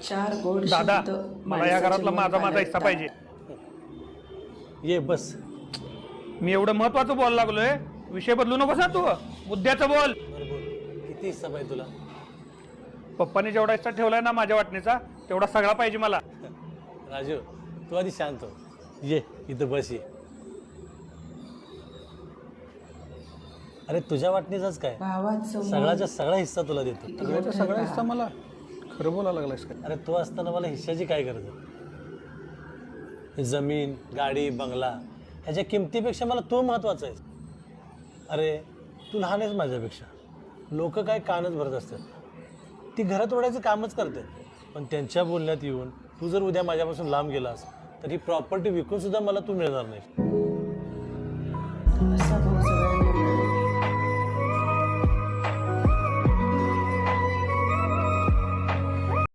चार गोड दादा शब्द मला या घरातला माझा हिस्सा पाहिजे. ये बस. मी एवढं महत्वाचं बोलायला लागलोय, विषय बदलू नकोस ना तू. मुद्द्याचं बोल. बरोबर. किती हिस्सा पाहिजे तुला? पप्पाने जेवढा हिस्सा ठेवलाय ना माझ्या वाटणीचा, तेवढा सगळा पाहिजे मला. राजू तू आधी शांत हो. ये इथं बस ये. अरे तुझ्या वाटणीचाच काय, सगळ्याचा सगळा हिस्सा तुला देतो. सगळा हिस्सा मला. खरं बोलायला लागलायस का? अरे तू असताना मला हिश्श्याची काय गरज आहे? ही जमीन, गाडी, बंगला ह्याच्या किमतीपेक्षा मला तू महत्वाचा आहे. अरे तू लहान आहेस माझ्यापेक्षा. लोक काय कानच भरत असतात, ती घरात ओढायचं कामच करतात. पण त्यांच्या बोलण्यात येऊन तू जर उद्या माझ्यापासून लांब गेलास तर ही प्रॉपर्टी विकून सुद्धा मला तू मिळणार नाही.